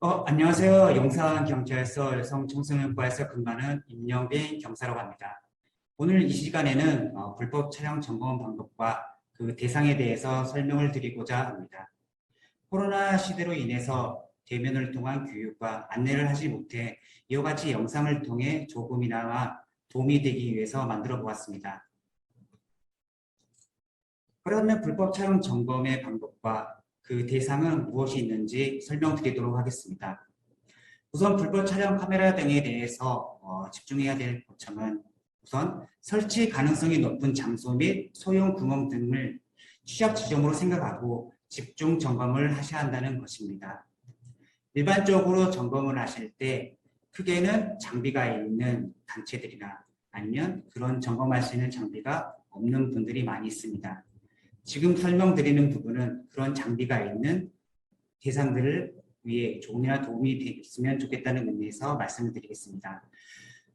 안녕하세요. 용산경찰서 여성청소년과에서 근무하는 임영빈 경사라고 합니다. 오늘 이 시간에는 불법 촬영 점검 방법과 그 대상에 대해서 설명을 드리고자 합니다. 코로나 시대로 인해서 대면을 통한 교육과 안내를 하지 못해 이와 같이 영상을 통해 조금이나마 도움이 되기 위해서 만들어 보았습니다. 그러면 불법 촬영 점검의 방법과 그 대상은 무엇이 있는지 설명드리도록 하겠습니다. 우선 불법 촬영 카메라 등에 대해서 집중해야 될 고점은 우선 설치 가능성이 높은 장소 및 소형 구멍 등을 취약 지점으로 생각하고 집중 점검을 하셔야 한다는 것입니다. 일반적으로 점검을 하실 때 크게는 장비가 있는 단체들이나 아니면 그런 점검할 수 있는 장비가 없는 분들이 많이 있습니다. 지금 설명드리는 부분은 그런 장비가 있는 대상들을 위해 조금이나 도움이 되었으면 좋겠다는 의미에서 말씀을 드리겠습니다.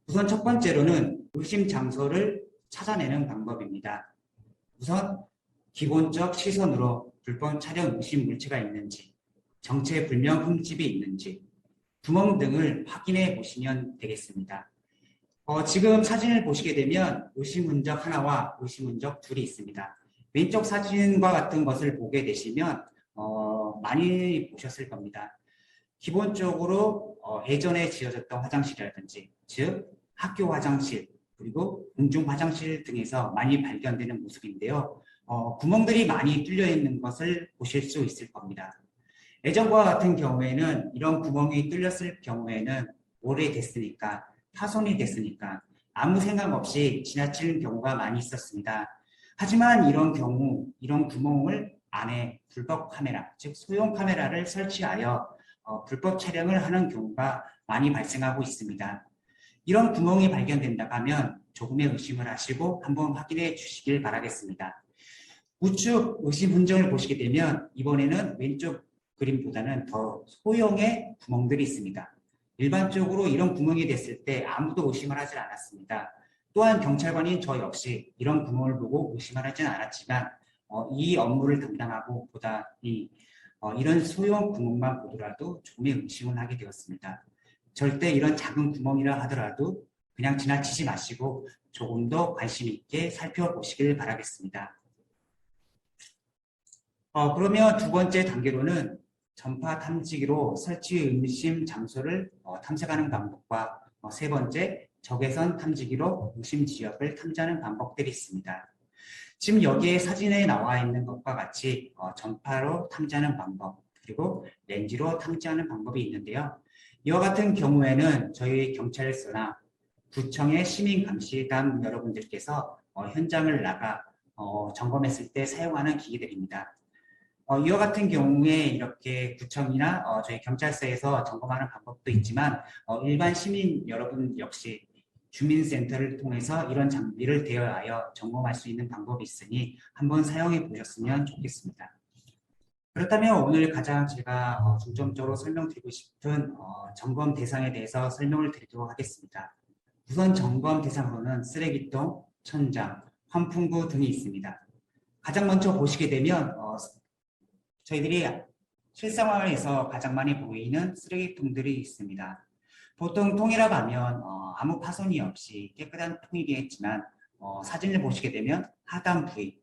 우선 첫 번째로는 의심 장소를 찾아내는 방법입니다. 우선 기본적 시선으로 불법 촬영 의심 물체가 있는지, 정체불명 흠집이 있는지, 구멍 등을 확인해 보시면 되겠습니다. 지금 사진을 보시게 되면 의심 흔적 하나와 의심 흔적 둘이 있습니다. 왼쪽 사진과 같은 것을 보게 되시면 많이 보셨을 겁니다. 기본적으로 예전에 지어졌던 화장실이라든지 즉 학교 화장실 그리고 공중 화장실 등에서 많이 발견되는 모습인데요. 구멍들이 많이 뚫려 있는 것을 보실 수 있을 겁니다. 예전과 같은 경우에는 이런 구멍이 뚫렸을 경우에는 오래됐으니까 파손이 됐으니까 아무 생각 없이 지나치는 경우가 많이 있었습니다. 하지만 이런 경우, 이런 구멍을 안에 불법 카메라, 즉 소형 카메라를 설치하여 불법 촬영을 하는 경우가 많이 발생하고 있습니다. 이런 구멍이 발견된다고 하면 조금의 의심을 하시고 한번 확인해 주시길 바라겠습니다. 우측 의심 흔적을 보시게 되면 이번에는 왼쪽 그림보다는 더 소형의 구멍들이 있습니다. 일반적으로 이런 구멍이 됐을 때 아무도 의심을 하지 않았습니다. 또한 경찰관인 저 역시 이런 구멍을 보고 의심을 하지는 않았지만 이 업무를 담당하고 보다니 이런 소형 구멍만 보더라도 조금의 의심을 하게 되었습니다. 절대 이런 작은 구멍이라 하더라도 그냥 지나치지 마시고 조금 더 관심 있게 살펴보시길 바라겠습니다. 그러면 두 번째 단계로는 전파 탐지기로 설치 의심 장소를 탐색하는 방법과 세 번째 적외선 탐지기로 의심 지역을 탐지하는 방법들이 있습니다. 지금 여기에 사진에 나와 있는 것과 같이 전파로 탐지하는 방법 그리고 렌즈로 탐지하는 방법이 있는데요. 이와 같은 경우에는 저희 경찰서나 구청의 시민감시단 여러분들께서 현장을 나가 점검했을 때 사용하는 기기들입니다. 이와 같은 경우에 이렇게 구청이나 저희 경찰서에서 점검하는 방법도 있지만 일반 시민 여러분 역시 주민센터를 통해서 이런 장비를 대여하여 점검할 수 있는 방법이 있으니 한번 사용해 보셨으면 좋겠습니다. 그렇다면 오늘 가장 제가 중점적으로 설명드리고 싶은 점검 대상에 대해서 설명을 드리도록 하겠습니다. 우선 점검 대상으로는 쓰레기통, 천장, 환풍구 등이 있습니다. 가장 먼저 보시게 되면 저희들이 실생활에서 가장 많이 보이는 쓰레기통들이 있습니다. 보통 통이라고 하면 아무 파손이 없이 깨끗한 통이겠지만 사진을 보시게 되면 하단 부위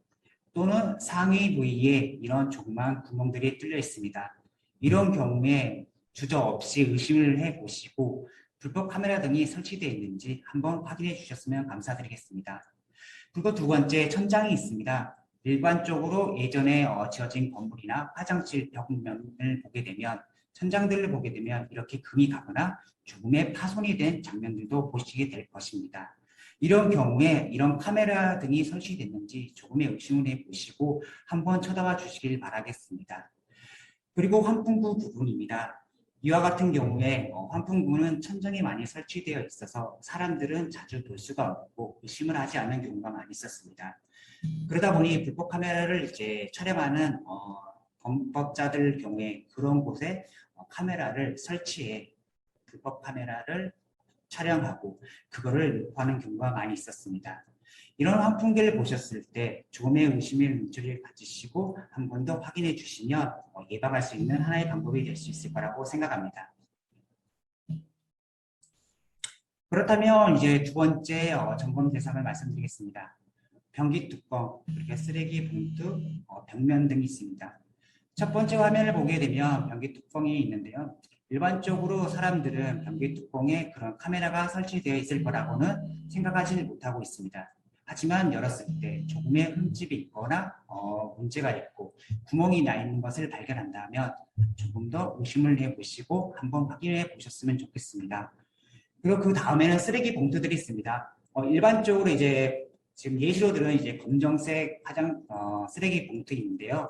또는 상위 부위에 이런 조그만 구멍들이 뚫려 있습니다. 이런 경우에 주저없이 의심을 해보시고 불법 카메라 등이 설치되어 있는지 한번 확인해 주셨으면 감사드리겠습니다. 그리고 두 번째 천장이 있습니다. 일반적으로 예전에 지어진 건물이나 화장실 벽면을 보게 되면 천장들을 보게 되면 이렇게 금이 가거나 조금의 파손이 된 장면들도 보시게 될 것입니다. 이런 경우에 이런 카메라 등이 설치됐는지 조금의 의심을 해보시고 한번 쳐다봐 주시길 바라겠습니다. 그리고 환풍구 부분입니다. 이와 같은 경우에 환풍구는 천장에 많이 설치되어 있어서 사람들은 자주 볼 수가 없고 의심을 하지 않는 경우가 많이 있었습니다. 그러다 보니 불법 카메라를 이제 촬영하는 범법자들 경우에 그런 곳에 카메라를 설치해 불법 카메라를 촬영하고 그거를 유포하는 경우가 많이 있었습니다. 이런 환풍기를 보셨을 때 조금의 의심의 눈초리를 가지시고 한 번 더 확인해 주시면 예방할 수 있는 하나의 방법이 될 수 있을 거라고 생각합니다. 그렇다면 이제 두 번째 점검 대상을 말씀드리겠습니다. 변기 뚜껑, 그리고 쓰레기 봉투, 벽면 등이 있습니다. 첫 번째 화면을 보게 되면 변기 뚜껑이 있는데요. 일반적으로 사람들은 변기 뚜껑에 그런 카메라가 설치되어 있을 거라고는 생각하지 못하고 있습니다. 하지만 열었을 때 조금의 흠집이 있거나 문제가 있고 구멍이 나 있는 것을 발견한다면 조금 더 의심을 해보시고 한번 확인해 보셨으면 좋겠습니다. 그리고 그 다음에는 쓰레기 봉투들이 있습니다. 일반적으로 이제 지금 예시로들은 이제 검정색 쓰레기 봉투인데요.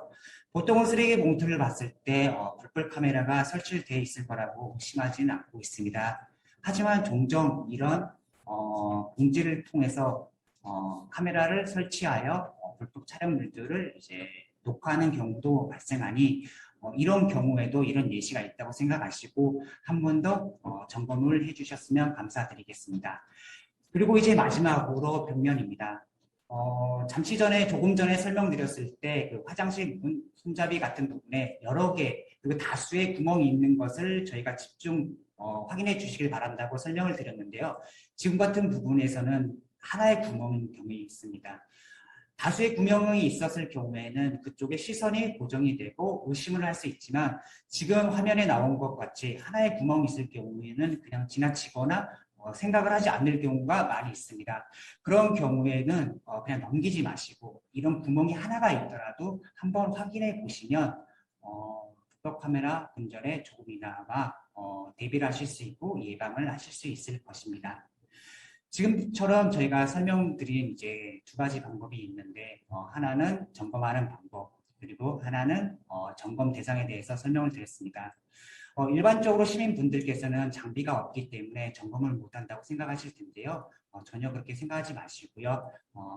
보통은 쓰레기 봉투를 봤을 때 불법 카메라가 설치되어 있을 거라고 의심하지는 않고 있습니다. 하지만 종종 이런 공지를 통해서 카메라를 설치하여 불법 촬영물들을 이제 녹화하는 경우도 발생하니 이런 경우에도 이런 예시가 있다고 생각하시고 한 번 더 점검을 해주셨으면 감사드리겠습니다. 그리고 이제 마지막으로 벽면입니다. 잠시 전에 조금 전에 설명드렸을 때 그 화장실 문 손잡이 같은 부분에 여러 개 그리고 다수의 구멍이 있는 것을 저희가 집중 확인해 주시길 바란다고 설명을 드렸는데요. 지금 같은 부분에서는 하나의 구멍이 있습니다. 다수의 구멍이 있었을 경우에는 그쪽에 시선이 고정이 되고 의심을 할 수 있지만 지금 화면에 나온 것 같이 하나의 구멍이 있을 경우에는 그냥 지나치거나 생각을 하지 않을 경우가 많이 있습니다. 그런 경우에는 그냥 넘기지 마시고 이런 구멍이 하나가 있더라도 한번 확인해 보시면 불법 카메라 분절에 조금이나마 대비를 하실 수 있고 예방을 하실 수 있을 것입니다. 지금처럼 저희가 설명드린 이제 두 가지 방법이 있는데 하나는 점검하는 방법 그리고 하나는 점검 대상에 대해서 설명을 드렸습니다. 일반적으로 시민분들께서는 장비가 없기 때문에 점검을 못한다고 생각하실 텐데요. 전혀 그렇게 생각하지 마시고요.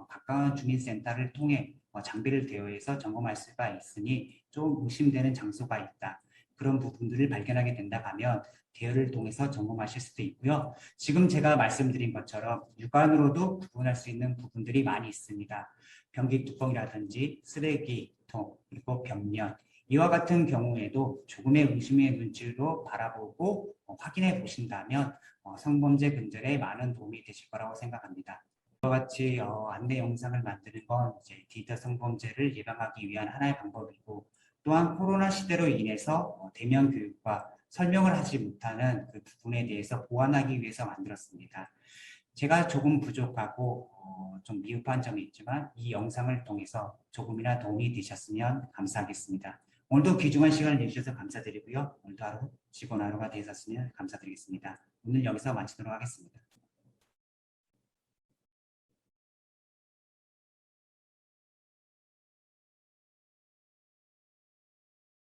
가까운 주민센터를 통해 장비를 대여해서 점검할 수가 있으니 좀 의심되는 장소가 있다. 그런 부분들을 발견하게 된다 하면 대여를 통해서 점검하실 수도 있고요. 지금 제가 말씀드린 것처럼 육안으로도 구분할 수 있는 부분들이 많이 있습니다. 변기 뚜껑이라든지 쓰레기통, 그리고 벽면, 이와 같은 경우에도 조금의 의심의 눈치로 바라보고 확인해 보신다면 성범죄 근절에 많은 도움이 되실 거라고 생각합니다. 이와 같이 안내 영상을 만드는 건 이제 디지털 성범죄를 예방하기 위한 하나의 방법이고 또한 코로나 시대로 인해서 대면 교육과 설명을 하지 못하는 그 부분에 대해서 보완하기 위해서 만들었습니다. 제가 조금 부족하고 좀 미흡한 점이 있지만 이 영상을 통해서 조금이나 도움이 되셨으면 감사하겠습니다. 오늘도 귀중한 시간을 내주셔서 감사드리고요. 오늘도 하루 즐거운 하루가 되셨으면 감사드리겠습니다. 오늘 여기서 마치도록 하겠습니다.